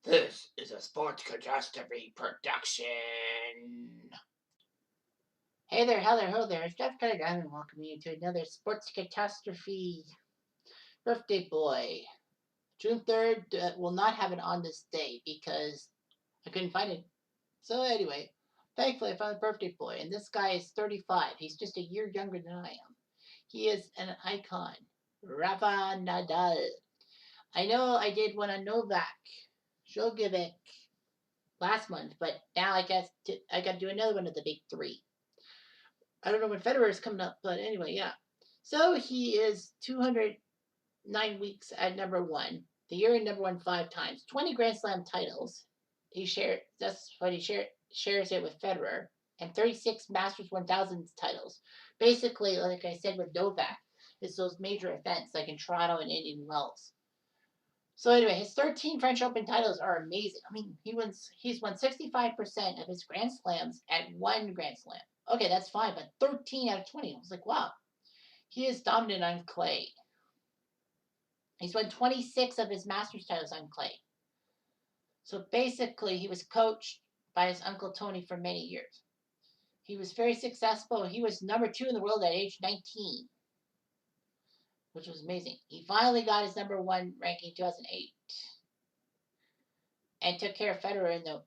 This is a sports catastrophe production. Hey there, hello, ho there. It's Jeff Cutting, and welcoming you to another sports catastrophe birthday boy. June 3rd will not have it on this day because I couldn't find it. So anyway, thankfully I found a birthday boy, and this guy is 35. He's just a year younger than I am. He is an icon, Rafa Nadal. I know I did one on Novak Djokovic last month, but now I guess I got to do another one of the big three. I don't know when Federer is coming up, but anyway, yeah. So he is 209 weeks at number one. The year in number one 5 times, 20 Grand Slam titles. That's what he shares it with Federer, and 36 Masters 1000 titles. Basically, like I said with Novak, it's those major events like in Toronto and Indian Wells. So anyway, his 13 French Open titles are amazing. I mean, he's won 65% of his Grand Slams at one Grand Slam. Okay, that's fine, but 13 out of 20. I was like, wow. He is dominant on clay. He's won 26 of his Masters titles on clay. So basically, he was coached by his uncle Tony for many years. He was very successful. He was number 2 in the world at age 19, which was amazing. He finally got his number 1 ranking in 2008 and took care of Federer in the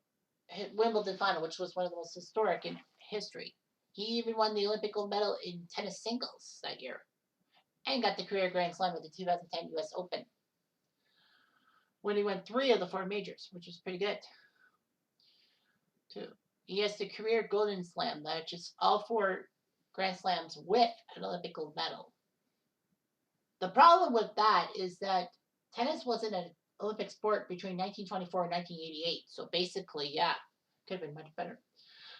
Wimbledon final, which was one of the most historic in history. He even won the Olympic gold medal in tennis singles that year and got the career Grand Slam at the 2010 US Open when he won 3 of the 4 majors, which was pretty good, too. He has the career Golden Slam, which is all 4 Grand Slams with an Olympic gold medal. The problem with that is that tennis wasn't an Olympic sport between 1924 and 1988, so basically, yeah, could have been much better.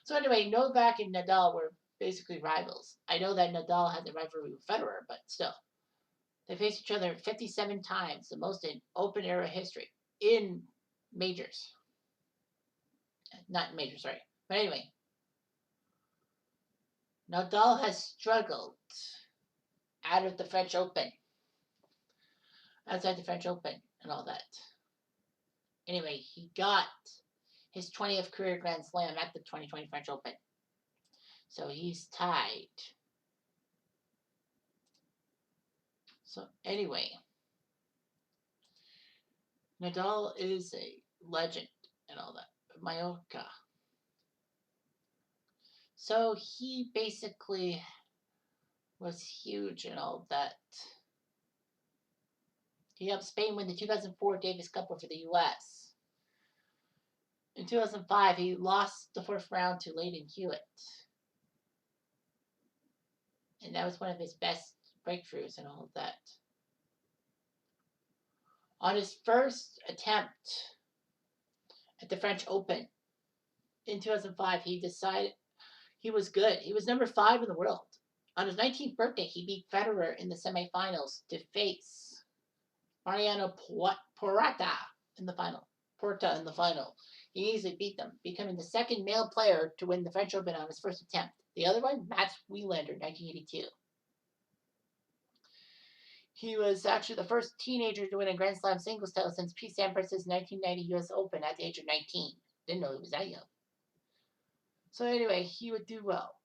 So anyway, Novak and Nadal were basically rivals. I know that Nadal had the rivalry with Federer, but still. They faced each other 57 times, the most in Open era history, in majors. Not in majors, sorry. But anyway, Nadal has struggled out of the French Open, outside the French Open and all that. Anyway, he got his 20th career Grand Slam at the 2020 French Open. So he's tied. So anyway, Nadal is a legend and all that. Mallorca. So he basically was huge and all that. He helped Spain win the 2004 Davis Cup over the U.S. In 2005, he lost the first round to Leighton Hewitt. And that was one of his best breakthroughs and all of that. On his first attempt at the French Open in 2005, he decided he was good. He was number 5 in the world. On his 19th birthday, he beat Federer in the semifinals to face Mariano Porta in the final. He easily beat them, becoming the second male player to win the French Open on his first attempt. The other one, Mats Wilander, 1982. He was actually the first teenager to win a Grand Slam singles title since Pete Sampras's 1990 US Open at the age of 19. Didn't know he was that young. So anyway, he would do well.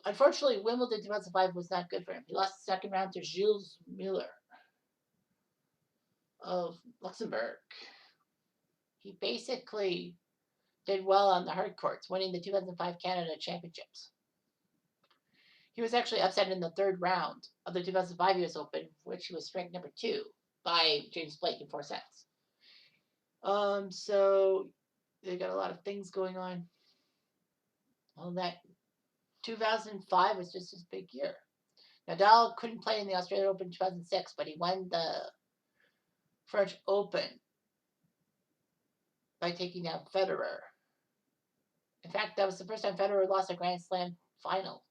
Unfortunately, Wimbledon 2005 was not good for him. He lost the second round to Gilles Muller of Luxembourg. He basically did well on the hard courts, winning the 2005 Canada Championships. He was actually upset in the third round of the 2005 US Open, which he was ranked number 2 by James Blake in 4 sets. So they got a lot of things going on. Well, that 2005 was just his big year. Nadal couldn't play in the Australian Open in 2006, but he won the French Open by taking down Federer. In fact, that was the first time Federer lost a Grand Slam final.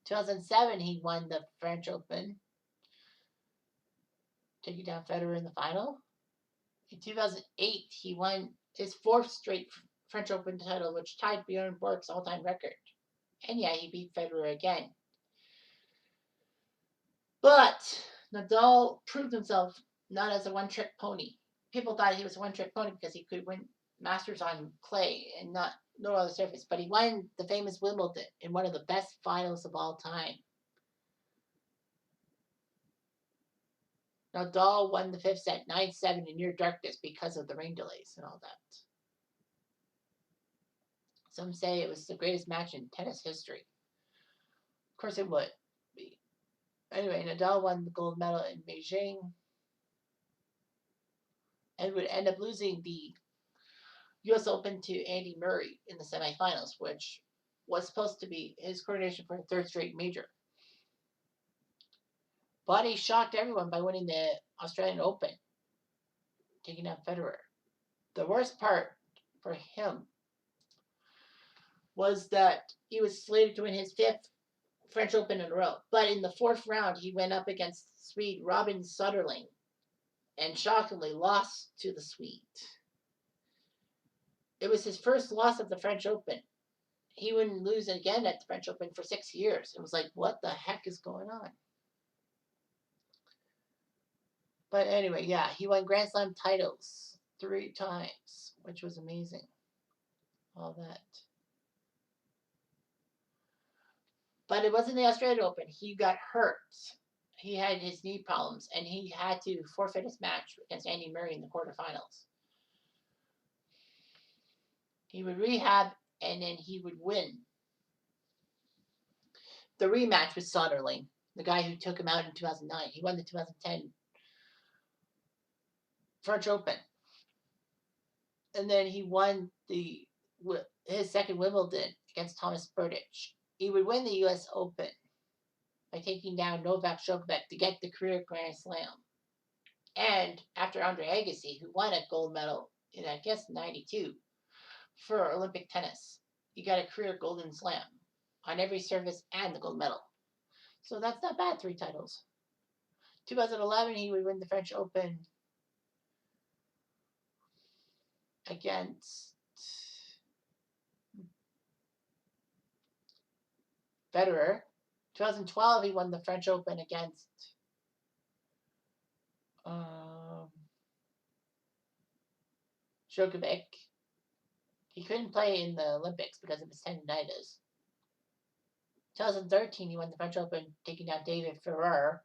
2007, he won the French Open, taking down Federer in the final. In 2008, he won his 4th straight French Open title, which tied Bjorn Borg's all-time record. And yeah, he beat Federer again. But Nadal proved himself not as a one-trick pony. People thought he was a one-trick pony because he could win Masters on clay and not no other surface. But he won the famous Wimbledon in one of the best finals of all time. Nadal won the fifth set 9-7 in near darkness because of the rain delays and all that. Some say it was the greatest match in tennis history. Of course, it would be. Anyway, Nadal won the gold medal in Beijing and would end up losing the U.S. Open to Andy Murray in the semifinals, which was supposed to be his coronation for a third straight major. But he shocked everyone by winning the Australian Open, taking out Federer. The worst part for him was that he was slated to win his fifth French Open in a row. But in the fourth round, he went up against Swede Robin Soderling and shockingly lost to the Swede. It was his first loss at the French Open. He wouldn't lose again at the French Open for 6 years. It was like, what the heck is going on? But anyway, yeah, he won Grand Slam titles 3 times, which was amazing. All that. But it wasn't the Australian Open. He got hurt. He had his knee problems, and he had to forfeit his match against Andy Murray in the quarterfinals. He would rehab, and then he would win the rematch with Soderling, the guy who took him out in 2009. He won the 2010 French Open. And then he won his second Wimbledon against Thomas Berdych. He would win the U.S. Open by taking down Novak Djokovic to get the career Grand Slam. And after Andre Agassi, who won a gold medal in, I guess, 92 for Olympic tennis, he got a career Golden Slam on every service and the gold medal. So that's not bad, 3 titles. 2011, he would win the French Open against Federer. 2012, he won the French Open against Djokovic. He couldn't play in the Olympics because of his tendinitis. 2013, he won the French Open, taking down David Ferrer,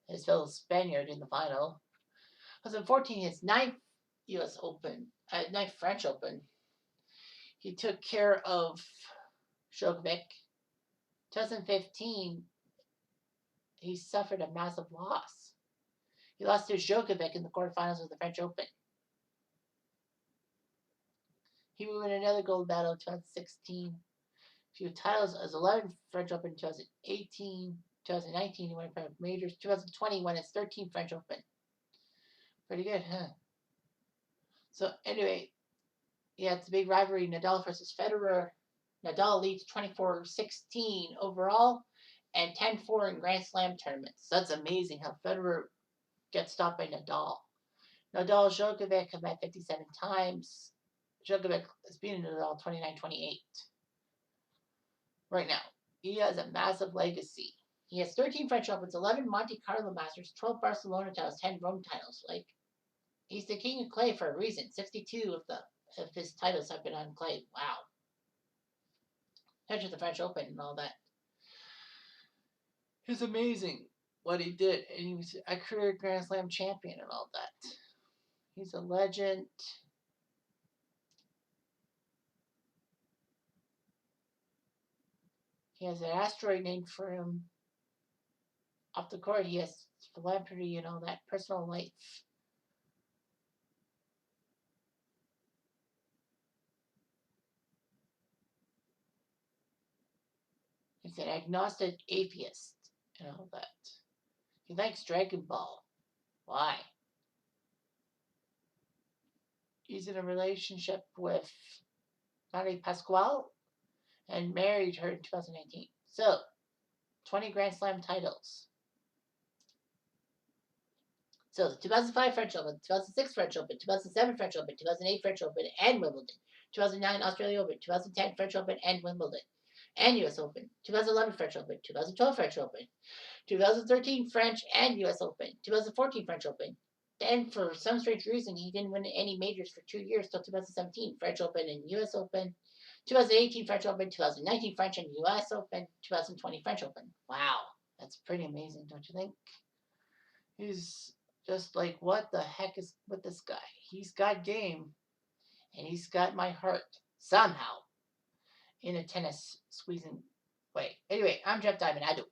his fellow Spaniard, in the final. 2014, his ninth French Open. He took care of Djokovic. 2015, he suffered a massive loss. He lost to Djokovic in the quarterfinals of the French Open. He would win another gold medal in 2016. A few titles as 11th French Open in 2018. 2019, he won five majors. 2020, he won his 13th French Open. Pretty good, huh? So anyway, yeah, it's a big rivalry, Nadal versus Federer. Nadal leads 24-16 overall and 10-4 in Grand Slam tournaments. That's amazing how Federer gets stopped by Nadal. Nadal Djokovic have met 57 times. Djokovic has beaten Nadal 29-28. Right now, he has a massive legacy. He has 13 French Opens, 11 Monte Carlo Masters, 12 Barcelona titles, 10 Rome titles. Like, he's the king of clay for a reason. 62 of his titles have been on clay. Wow. Touch of the French Open and all that. It's amazing what he did. And he was a career Grand Slam champion and all that. He's a legend. He has an asteroid named for him. Off the court, he has philanthropy and all that, personal life. He's an agnostic atheist and all that. He likes Dragon Ball. Why? He's in a relationship with Marie Pasquale and married her in 2019. So, 20 Grand Slam titles. So, the 2005 French Open, 2006 French Open, 2007 French Open, 2008 French Open, and Wimbledon. 2009 Australia Open, 2010 French Open, and Wimbledon. And US Open, 2011 French Open, 2012 French Open, 2013 French and US Open, 2014 French Open, then for some strange reason, he didn't win any majors for 2 years till 2017, French Open and U.S. Open, 2018 French Open, 2019 French and U.S. Open, 2020 French Open. Wow, that's pretty amazing, don't you think? He's just like, what the heck is with this guy? He's got game, and he's got my heart somehow in a tennis squeezing way. Anyway, I'm Jeff Diamond. I do.